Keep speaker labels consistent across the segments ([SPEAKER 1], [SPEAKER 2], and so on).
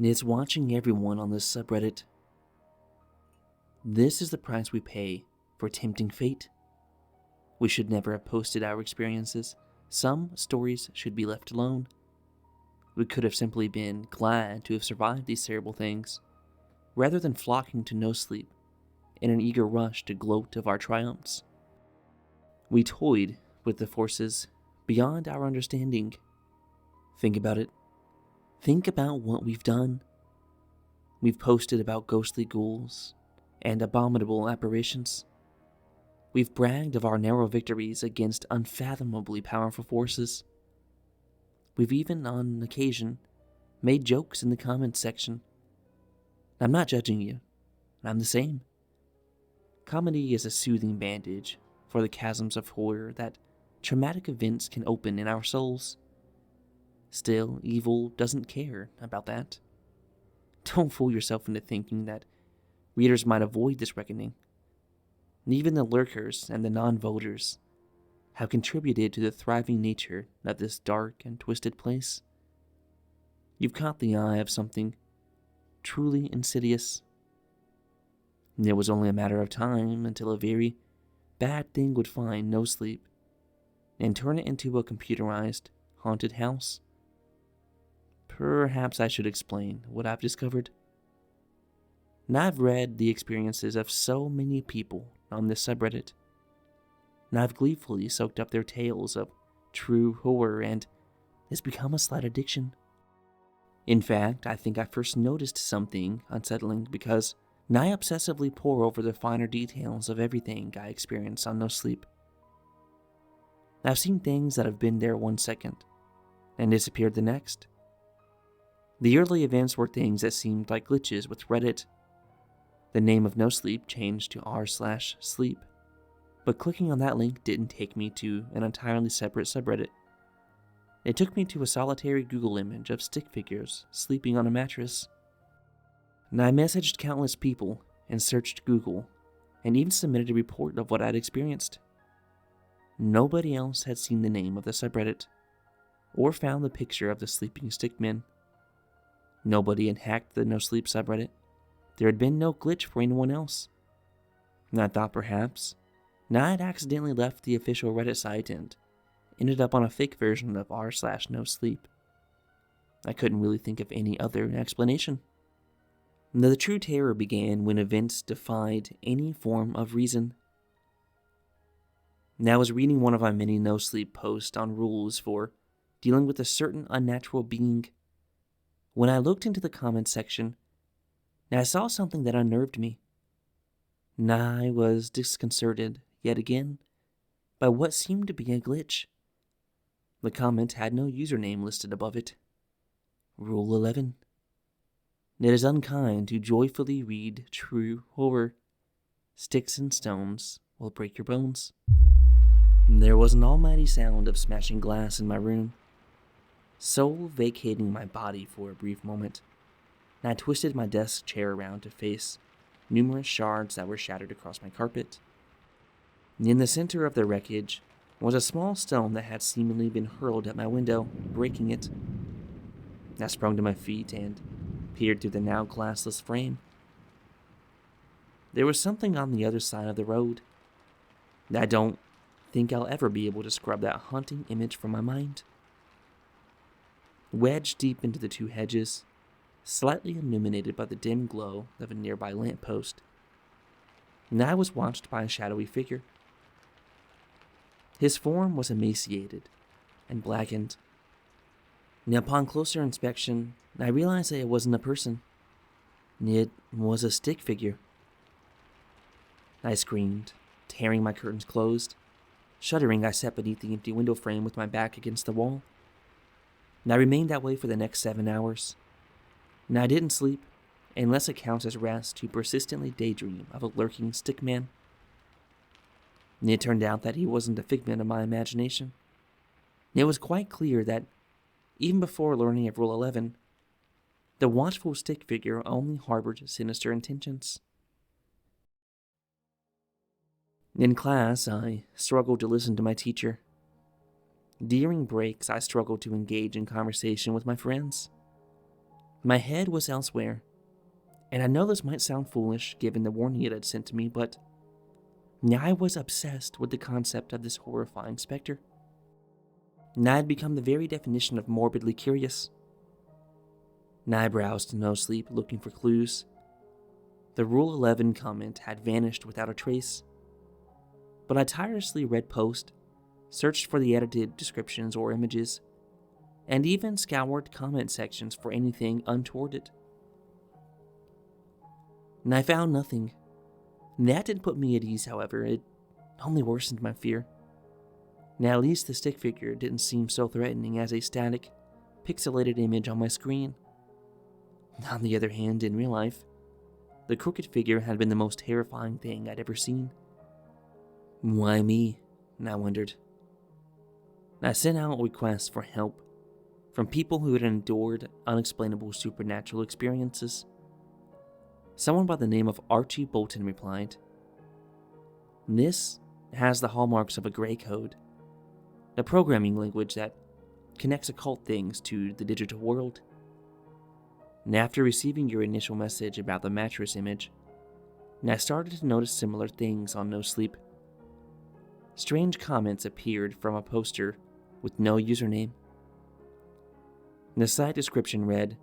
[SPEAKER 1] It's watching everyone on this subreddit. This is the price we pay for tempting fate. We should never have posted our experiences. Some stories should be left alone. We could have simply been glad to have survived these terrible things, rather than flocking to nosleep in an eager rush to gloat of our triumphs. We toyed with the forces beyond our understanding. Think about it. Think about what we've done. We've posted about ghostly ghouls and abominable apparitions. We've bragged of our narrow victories against unfathomably powerful forces. We've even, on occasion, made jokes in the comments section. I'm not judging you. I'm the same. Comedy is a soothing bandage for the chasms of horror that traumatic events can open in our souls. Still, evil doesn't care about that. Don't fool yourself into thinking that readers might avoid this reckoning. Even the lurkers and the non-voters have contributed to the thriving nature of this dark and twisted place. You've caught the eye of something truly insidious. It was only a matter of time until a very bad thing would find nosleep and turn it into a computerized haunted house. Perhaps I should explain what I've discovered. And I've read the experiences of so many people on this subreddit, and I've gleefully soaked up their tales of true horror, and it's become a slight addiction. In fact, I think I first noticed something unsettling because I obsessively pore over the finer details of everything I experience on nosleep. I've seen things that have been there 1 second and disappeared the next. The early events were things that seemed like glitches with Reddit. The name of nosleep changed to r/sleep, but clicking on that link didn't take me to an entirely separate subreddit. It took me to a solitary Google image of stick figures sleeping on a mattress. And I messaged countless people and searched Google and even submitted a report of what I'd experienced. Nobody else had seen the name of the subreddit or found the picture of the sleeping stickmen. Nobody had hacked the nosleep subreddit. There had been no glitch for anyone else. And I thought perhaps I had accidentally left the official Reddit site and ended up on a fake version of r/nosleep. I couldn't really think of any other explanation. The true terror began when events defied any form of reason. I was reading one of my many nosleep posts on rules for dealing with a certain unnatural being when I looked into the comments section. I saw something that unnerved me. I was disconcerted, yet again, by what seemed to be a glitch. The comment had no username listed above it. Rule 11. It is unkind to joyfully read true horror. Sticks and stones will break your bones. There was an almighty sound of smashing glass in my room, soul vacating my body for a brief moment. I twisted my desk chair around to face numerous shards that were shattered across my carpet. In the center of the wreckage was a small stone that had seemingly been hurled at my window, breaking it. I sprung to my feet and peered through the now glassless frame. There was something on the other side of the road. I don't think I'll ever be able to scrub that haunting image from my mind. Wedged deep into the two hedges, slightly illuminated by the dim glow of a nearby lamppost, I was watched by a shadowy figure. His form was emaciated and blackened. Upon closer inspection, I realized that it wasn't a person. It was a stick figure. I screamed, tearing my curtains closed. Shuddering, I sat beneath the empty window frame with my back against the wall. I remained that way for the next 7 hours. I didn't sleep, unless it counts as rest to persistently daydream of a lurking stickman. It turned out that he wasn't a figment of my imagination. It was quite clear that, even before learning of Rule 11, the watchful stick figure only harbored sinister intentions. In class, I struggled to listen to my teacher. During breaks, I struggled to engage in conversation with my friends. My head was elsewhere, and I know this might sound foolish given the warning it had sent to me, but I was obsessed with the concept of this horrifying specter. And I had become the very definition of morbidly curious. And I browsed no sleep looking for clues. The Rule 11 comment had vanished without a trace, but I tirelessly read posts, searched for the edited descriptions or images, and even scoured comment sections for anything untoward. And I found nothing. That didn't put me at ease, however. It only worsened my fear. Now, at least the stick figure didn't seem so threatening as a static, pixelated image on my screen. On the other hand, in real life, the crooked figure had been the most terrifying thing I'd ever seen. Why me? I wondered. I sent out requests for help from people who had endured unexplainable supernatural experiences. Someone by the name of Archie Bolton replied, "This has the hallmarks of a gray code, a programming language that connects occult things to the digital world. And after receiving your initial message about the mattress image, I started to notice similar things on No Sleep. Strange comments appeared from a poster with no username. The site description read,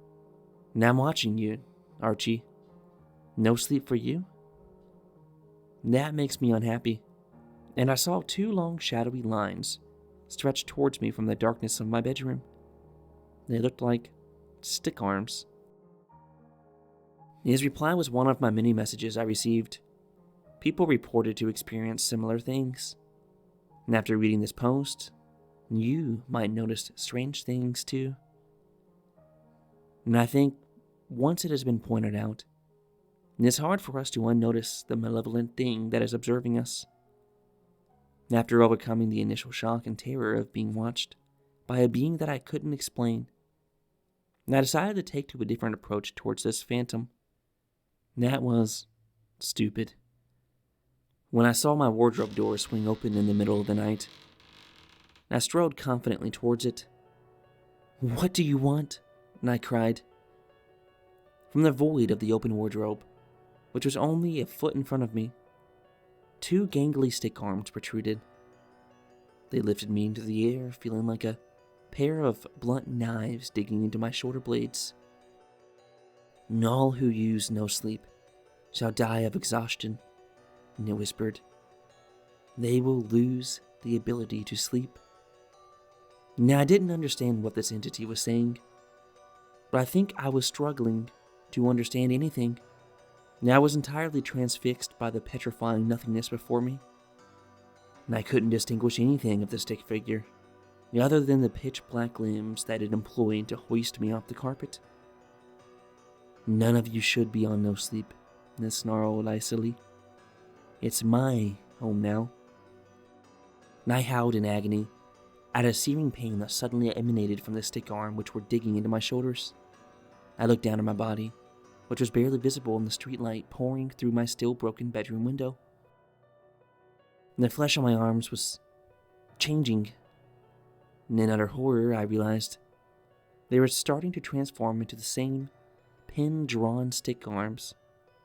[SPEAKER 1] 'Now I'm watching you, Archie. No sleep for you?' That makes me unhappy, and I saw two long shadowy lines stretched towards me from the darkness of my bedroom. They looked like stick arms." His reply was one of my many messages I received. People reported to experience similar things. And after reading this post, you might notice strange things too. And I think once it has been pointed out, it's hard for us to unnotice the malevolent thing that is observing us. After overcoming the initial shock and terror of being watched by a being that I couldn't explain, I decided to take to a different approach towards this phantom. That was stupid. When I saw my wardrobe door swing open in the middle of the night, I strode confidently towards it. "What do you want?" I cried. From the void of the open wardrobe, which was only a foot in front of me, two gangly stick arms protruded. They lifted me into the air, feeling like a pair of blunt knives digging into my shoulder blades. "And all who use No Sleep shall die of exhaustion," it whispered. "They will lose the ability to sleep." Now, I didn't understand what this entity was saying, but I think I was struggling to understand anything. Now I was entirely transfixed by the petrifying nothingness before me, and I couldn't distinguish anything of the stick figure, other than the pitch-black limbs that it employed to hoist me off the carpet. "None of you should be on No Sleep," it snarled icily. "It's my home now." And I howled in agony at a searing pain that suddenly emanated from the stick arm which were digging into my shoulders. I looked down at my body, which was barely visible in the streetlight pouring through my still broken bedroom window. And the flesh on my arms was changing. And in utter horror, I realized they were starting to transform into the same pin-drawn stick arms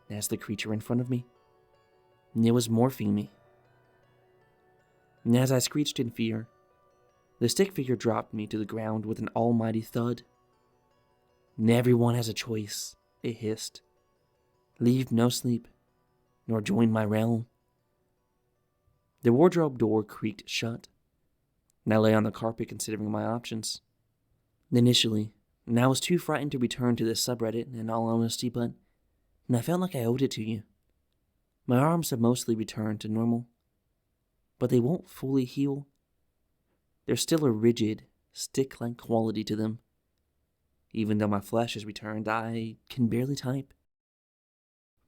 [SPEAKER 1] as the creature in front of me. And it was morphing me. And as I screeched in fear, the stick figure dropped me to the ground with an almighty thud. "And everyone has a choice," it hissed. "Leave No Sleep, nor join my realm." The wardrobe door creaked shut, and I lay on the carpet considering my options. Initially, I was too frightened to return to this subreddit, in all honesty, but I felt like I owed it to you. My arms have mostly returned to normal, but they won't fully heal. There's still a rigid, stick-like quality to them. Even though my flesh has returned, I can barely type.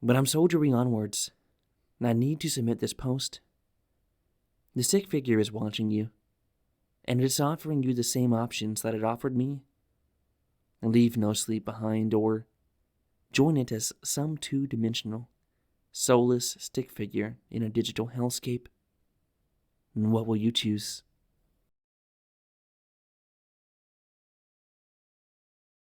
[SPEAKER 1] But I'm soldiering onwards, and I need to submit this post. The stick figure is watching you, and it's offering you the same options that it offered me. Leave No Sleep behind, or join it as some two-dimensional, soulless stick figure in a digital hellscape. And what will you choose?